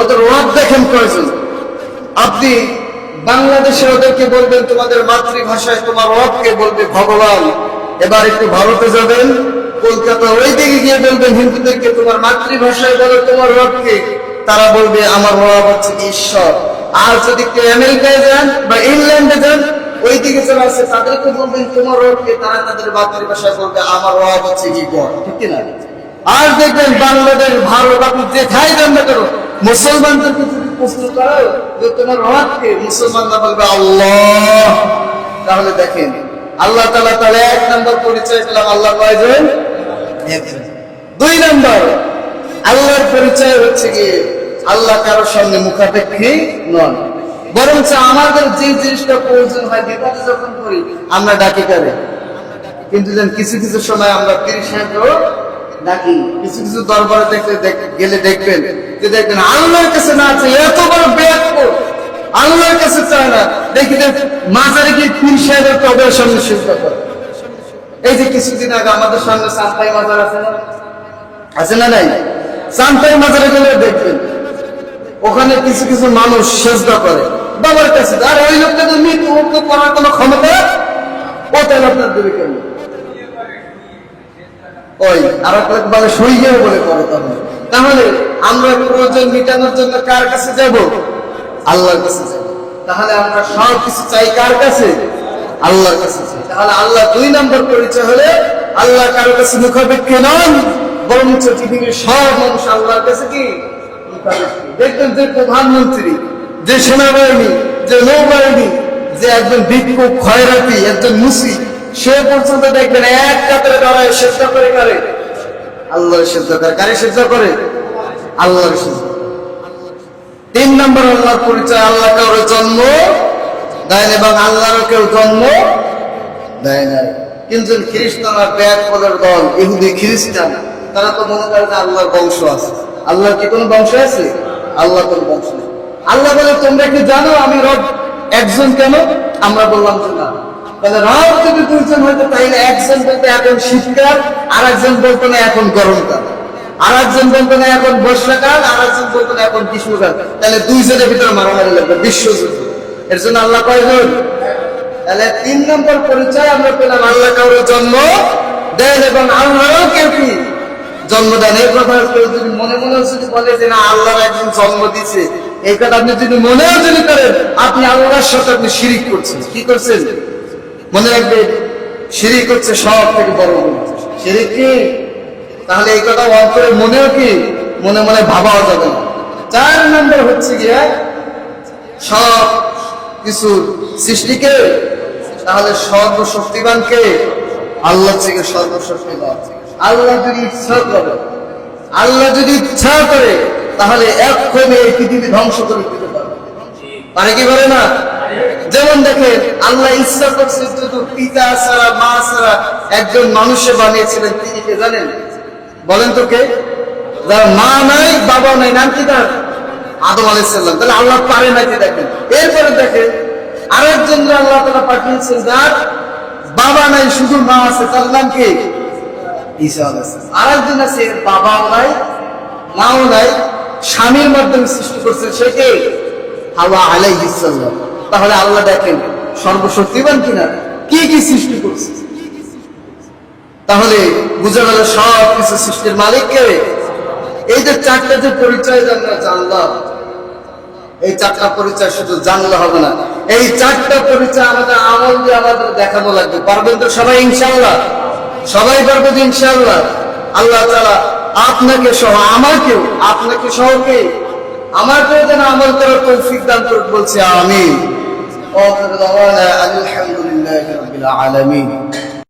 ওদের রব দেখেন কয়জন। আপনি বাংলাদেশে ওদেরকে বলবেন তোমাদের মাতৃভাষায় তোমার রবকে বলবে ভগবান। এবার একটু ভারতে যাবেন, কলকাতা ওই দিকে গিয়ে বলবেন হিন্দুদেরকে তোমার মাতৃভাষায় বলো তোমার রবকে, তারা বলবে আমার রব হচ্ছে ঈশ্বর। আর যদি কেউ আমেরিকায় যান বা ইংল্যান্ডে যান, ওই দিকে যারা আছে তাদেরকে বলবেন তোমার রবকে, তারা তাদের মাতৃভাষায় বলবে আমার রব হচ্ছে কি গড, ঠিক না? আর দেখবেন বাংলাদেশ, ভারত, আপনি যেখানে যান না কেন, মুসলমানদেরকে যদি প্রশ্ন করো যে তোমার রবকে, মুসলমানরা বলবে আল্লাহ। তাহলে দেখেন আল্লাহ তাআলা তাহলে এক নম্বর পরিচয় পেলাম, আল্লাহ কয়জন? একজন। দুই নম্বর আল্লাহর পরিচয় হচ্ছে কি আল্লাহ কারোর সামনে মুখাপেক্ষী নন, বরঞ্চ আমাদের যে জিনিসটা প্রয়োজন হয় বিপদে যখন করি আমরা ডাকি কারে। কিন্তু কিছু কিছু সময় আমরা পীর সাহেবও ডাকি, কিছু কিছু দরবারে গেলে দেখবেন যে দেখবেন আল্লাহর কাছে না আছে, এত বড় বেয়াদব আল্লাহর কাছে চায় না, দেখি মাজারে গিয়ে পীর সাহেবের কবরের সামনে সিজদা করে। এই যে কিছুদিন আগে আমাদের সামনে সান্তাই মাজার আছে না, আছে না নাই? সান্তাই মাজারে গেলে দেখবেন ওখানে কিছু কিছু মানুষ সিজদা করে বাবার কাছে। আর ওই লোকটা তো মৃত্যু মুক্ত করার কোনো ক্ষমতা ও তাহলে আপনার দেবে কেন? ওই আর বলে সইয়ে বলে করে। তাহলে আমরা প্রয়োজন মেটানোর জন্য কার কাছে যাব? আল্লাহর কাছে যাব। তাহলে আমরা সব কিছু চাই কার কাছে? আল্লাহর কাছে চাই। তাহলে আল্লাহ দুই নম্বর পরিচয় হলে আল্লাহ কারো কাছে মুখাপেক্ষী নন, বরঞ্চ পৃথিবীর সব মানুষ আল্লাহর কাছে কি মুখাপেক্ষী। দেখবেন যে প্রধানমন্ত্রী, যে সেনাবাহিনী, যে নৌবাহিনী, যে একজন ভিক্ষুক, খয়রাতি, একজন মুসি, সে পর্যন্ত দেখবেন এক কাতারে দাঁড়ায় সেজদা করে কারে? আল্লাহর সেজদা করে। কারে সেজদা করে? আল্লাহর সেজদা। তিন নম্বর আল্লাহর পরিচয় আল্লাহ কারো জন্ম দেয় এবং আল্লাহরও কেউ জন্ম দেয় না। কিন্তু খ্রিস্টানরা ব্যাকফলের দল, ইহুদি খ্রিস্টান, তারা তো মনে করে যে আল্লাহর বংশ আছে। আল্লাহর কি কোনো বংশ আছে? আল্লাহ কোনো বংশ নেই। আল্লাহ বলে তোমরা কি জানো আমি রব একজন কেন? আমরা বললাম যে না। তাহলে রব যদি দুইজন হইতো তাহলে একজন বলতে এখন শীতকাল, আর একজন বলতো না এখন গরমকাল, আর একজন বলতো না এখন বর্ষাকাল, আর একজন বলতো না এখন গ্রীষ্মকাল। তাহলে দুইজনের ভিতরে মারামারি লাগবে, বিশ্বযুদ্ধ। এর জন্য আল্লাহ কয়জন? তাহলে তিন নম্বর পরিচয় আমরা পেলাম আল্লাহ কারোর জন্ম দেন এবং আল্লাহও কেউ কি জন্ম দেন। এই কথা কেউ যদি মনে মনেও যদি বলে যে না আল্লাহর একজন জন্ম দিচ্ছে, এই কথা আপনি যদি মনেও যদি করেন, আপনি আল্লাহর সাথে আপনি শিরিক করছেন। কি করছেন? মনে রাখবেন, শিরিক হচ্ছে সব থেকে বড় গুনাহ। শিরিক কি? তাহলে এই কথা অন্তরে মনেও কি মনে মনে ভাবাও যাবে না। চার নম্বর হচ্ছে গিয়ে সব কিছু সৃষ্টিকে, তাহলে সর্বশক্তিমানকে আল্লাহ থেকে সর্বশক্তিমান। আল্লাহ যদি ইচ্ছা করে, আল্লাহ যদি ইচ্ছা করে তাহলে এক্ষণে এই পৃথিবী ধ্বংস করে দিতে পারে। পারে কি পারে না? যেমন দেখেন আল্লাহ ইচ্ছা করছে শুধু পিতা ছাড়া মা ছাড়া একজন মানুষে বানিয়েছিলেন, তিনি কে জানেন? বলেন তো কে? যার মা নাই বাবা নাই, নাম কি তার? আদম আলাইহিস সালাম। তাহলে আল্লাহ পারে নাকি দেখেন। এরপরে দেখেন আরেকজন আল্লাহ তাআলা পাঠিয়েছেন যার বাবা নাই শুধু মা আছে, তার নাম কি? ঈসা আলাইহিস সালাম। আরেকজন আছে বাবাও নাই মাও নাই, স্বামীর মাধ্যমে সৃষ্টি করছেন, সে কে? হাওয়া আলাইহিস সালাম। তাহলে আল্লাহ দেখেন সর্বশক্তিমান কিনা, কি কি সৃষ্টি করছে। তাহলে বুঝা গেল সব কিছু সৃষ্টির মালিক কে? এই যে চারটা যে পরিচয় আমরা জানলাম, এই চারটা পরিচয় শুধু জানলে হবে না, এই চারটা পরিচয় আমাদের আমল দিয়ে আমাদের দেখানো লাগবে। পারবেন তো সবাই ইনশাআল্লাহ? সবাই পারবে তো ইনশাআল্লাহ? আল্লাহ তাআলা আপনাকে সহ আমাকেও, আপনাকে সহ কে আমাকেও যেন আমল করার তৌফিক দান করুন, বলছি আমিন। ওয়া আখিরু দাওয়ানা আলহামদুলিল্লাহি রাব্বিল আলামিন।